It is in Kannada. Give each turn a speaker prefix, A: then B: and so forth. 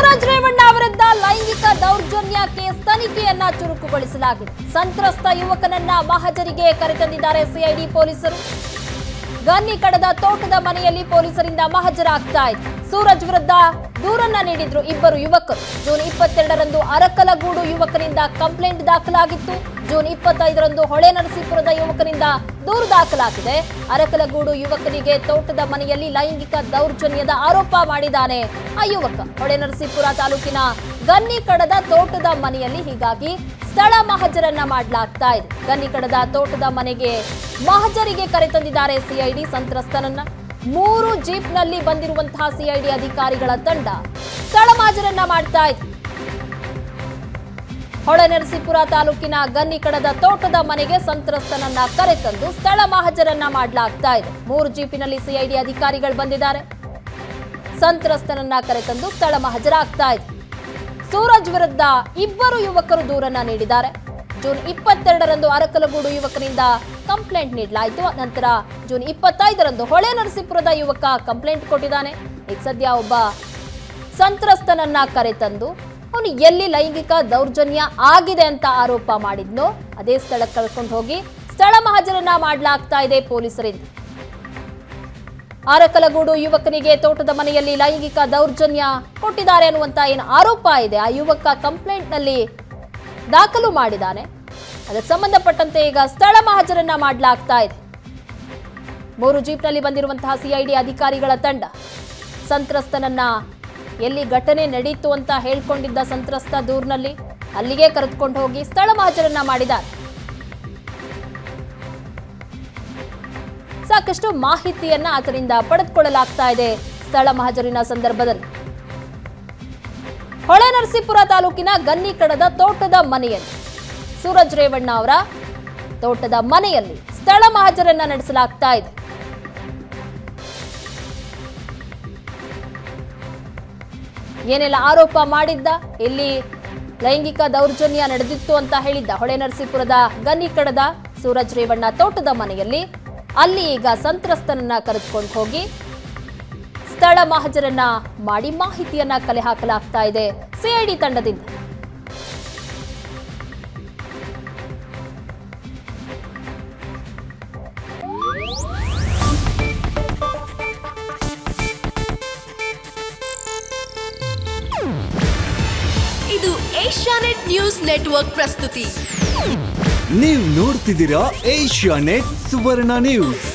A: ಸೂರಜ್ ರೇವಣ್ಣ ವಿರುದ್ಧ ಲೈಂಗಿಕ ದೌರ್ಜನ್ಯ ಕೇಸ್ ತನಿಖೆಯನ್ನ ಚುರುಕುಗೊಳಿಸಲಾಗಿದೆ. ಸಂತ್ರಸ್ತ ಯುವಕನನ್ನ ಮಹಜರಿಗೆ ಕರೆತಂದಿದ್ದಾರೆ ಸಿಐಡಿ ಪೊಲೀಸರು. ಗನ್ನಿ ಕಡದ ತೋಟದ ಮನೆಯಲ್ಲಿ ಪೊಲೀಸರಿಂದ ಮಹಜರಾಗ್ತಾ ಇದೆ. ಸೂರಜ್ ವಿರುದ್ಧ ದೂರನ್ನ ನೀಡಿದ್ರು ಇಬ್ಬರು ಯುವಕರು. ಜೂನ್ 22ರಂದು ಅರಕಲಗೂಡು ಯುವಕನಿಂದ ಕಂಪ್ಲೇಂಟ್ ದಾಖಲಾಗಿತ್ತು. ಜೂನ್ 25ರಂದು ಹೊಳೆನರಸೀಪುರದ ಯುವಕನಿಂದ ದೂರು ದಾಖಲಾಗಿದೆ. ಅರಕಲಗೂಡು ಯುವಕನಿಗೆ ತೋಟದ ಮನೆಯಲ್ಲಿ ಲೈಂಗಿಕ ದೌರ್ಜನ್ಯದ ಆರೋಪ ಮಾಡಿದ್ದಾನೆ ಆ ಯುವಕ. ಹೊಳೆನರಸೀಪುರ ತಾಲೂಕಿನ ಗನ್ನಿ ಕಡದ ತೋಟದ ಮನೆಯಲ್ಲಿ ಹೀಗಾಗಿ ಸ್ಥಳ ಮಹಜರನ್ನ ಮಾಡಲಾಗ್ತಾ ಇದೆ. ಗನ್ನಿ ಕಡದ ತೋಟದ ಮನೆಗೆ ಮಹಜರಿಗೆ ಕರೆತಂದಿದ್ದಾರೆ ಸಿಐಡಿ ಸಂತ್ರಸ್ತನನ್ನ. 3 ಜೀಪ್ನಲ್ಲಿ ಬಂದಿರುವಂತಹ ಸಿಐಡಿ ಅಧಿಕಾರಿಗಳ ತಂಡ ಸ್ಥಳ ಮಹಜರನ್ನ ಮಾಡ್ತಾ ಇದೆ. ಹೊಳೆನರಸೀಪುರ ತಾಲೂಕಿನ ಗನ್ನಿ ಕಡದ ತೋಟದ ಮನೆಗೆ ಸಂತ್ರಸ್ತನನ್ನ ಕರೆತಂದು ಸ್ಥಳ ಮಹಜರನ್ನ ಮಾಡಲಾಗ್ತಾ ಇದೆ. 3 ಜೀಪಿನಲ್ಲಿ ಸಿಐಡಿ ಅಧಿಕಾರಿಗಳು ಬಂದಿದ್ದಾರೆ. ಸಂತ್ರಸ್ತನನ್ನ ಕರೆತಂದು ಸ್ಥಳ ಮಹಜರಾಗ್ತಾ ಇದೆ. ಸೂರಜ್ ವಿರುದ್ಧ ಇಬ್ಬರು ಯುವಕರು ದೂರನ್ನ ನೀಡಿದ್ದಾರೆ. ಜೂನ್ 22ರಂದು ಅರಕಲಗೂಡು ಯುವಕನಿಂದ ಕಂಪ್ಲೇಂಟ್ ನೀಡಲಾಯಿತು. ನಂತರ ಜೂನ್ 25ರಂದು ಹೊಳೆನರಸೀಪುರದ ಯುವಕ ಕಂಪ್ಲೇಂಟ್ ಕೊಟ್ಟಿದ್ದಾನೆ. ಈಗ ಸದ್ಯ ಒಬ್ಬ ಸಂತ್ರಸ್ತನನ್ನ ಕರೆತಂದು ಅವನು ಎಲ್ಲಿ ಲೈಂಗಿಕ ದೌರ್ಜನ್ಯ ಆಗಿದೆ ಅಂತ ಆರೋಪ ಮಾಡಿದ್ನೋ ಅದೇ ಸ್ಥಳಕ್ಕೆ ಕರ್ಕೊಂಡು ಹೋಗಿ ಸ್ಥಳ ಮಹಜರನ್ನ ಮಾಡಲಾಗ್ತಾ ಇದೆ ಪೊಲೀಸರಿಂದ. ಅರಕಲಗೂಡು ಯುವಕನಿಗೆ ತೋಟದ ಮನೆಯಲ್ಲಿ ಲೈಂಗಿಕ ದೌರ್ಜನ್ಯ ಕೊಟ್ಟಿದ್ದಾರೆ ಅನ್ನುವಂತ ಏನು ಆರೋಪ ಇದೆ, ಆ ಯುವಕ ಕಂಪ್ಲೇಂಟ್ ನಲ್ಲಿ ದಾಖಲು ಮಾಡಿದ್ದಾನೆ. ಅದಕ್ಕೆ ಸಂಬಂಧಪಟ್ಟಂತೆ ಈಗ ಸ್ಥಳ ಮಹಜರನ್ನ ಮಾಡಲಾಗ್ತಾ ಇದೆ. 3 ಜೀಪ್ನಲ್ಲಿ ಬಂದಿರುವಂತಹ ಸಿಐಡಿ ಅಧಿಕಾರಿಗಳ ತಂಡ ಸಂತ್ರಸ್ತನನ್ನ ಎಲ್ಲಿ ಘಟನೆ ನಡೀತು ಅಂತ ಹೇಳ್ಕೊಂಡಿದ್ದ ಸಂತ್ರಸ್ತ ದೂರಿನಲ್ಲಿ ಅಲ್ಲಿಗೆ ಕರೆದುಕೊಂಡು ಹೋಗಿ ಸ್ಥಳ ಮಹಜರನ್ನ ಮಾಡಿದ್ದಾರೆ. ಸಾಕಷ್ಟು ಮಾಹಿತಿಯನ್ನ ಆತನಿಂದ ಪಡೆದುಕೊಳ್ಳಲಾಗ್ತಾ ಇದೆ ಸ್ಥಳ ಮಹಜರಿನ ಸಂದರ್ಭದಲ್ಲಿ. ಹೊಳೆನರಸೀಪುರ ತಾಲೂಕಿನ ಗನ್ನಿ ಕಡದ ತೋಟದ ಮನೆಯಲ್ಲಿ ಸೂರಜ್ ರೇವಣ್ಣ ಅವರ ತೋಟದ ಮನೆಯಲ್ಲಿ ಸ್ಥಳ ಮಹಜರನ್ನ ನಡೆಸಲಾಗ್ತಾ ಇದೆ. ಏನೆಲ್ಲ ಆರೋಪ ಮಾಡಿದ್ದ, ಇಲ್ಲಿ ಲೈಂಗಿಕ ದೌರ್ಜನ್ಯ ನಡೆದಿತ್ತು ಅಂತ ಹೇಳಿದ್ದ ಹೊಳೆನರಸೀಪುರದ ಗನ್ನಿ ಕಡದ ಸೂರಜ್ ರೇವಣ್ಣ ತೋಟದ ಮನೆಯಲ್ಲಿ ಅಲ್ಲಿ ಈಗ ಸಂತ್ರಸ್ತನನ್ನ ಕರೆದುಕೊಂಡು ಹೋಗಿ ಸ್ಥಳ ಮಹಜರನ್ನ ಮಾಡಿ ಮಾಹಿತಿಯನ್ನ ಕಲೆ ಹಾಕಲಾಗ್ತಾ ಇದೆ ಸಿಐಡಿ ತಂಡದಿಂದ.
B: ಇದು ಏಷ್ಯಾನೆಟ್ ನ್ಯೂಸ್ ನೆಟ್ವರ್ಕ್ ಪ್ರಸ್ತುತಿ.
C: ನೀವು ನೋಡ್ತಿದ್ದೀರಾ ಏಷ್ಯಾನೆಟ್ ಸುವರ್ಣ ನ್ಯೂಸ್.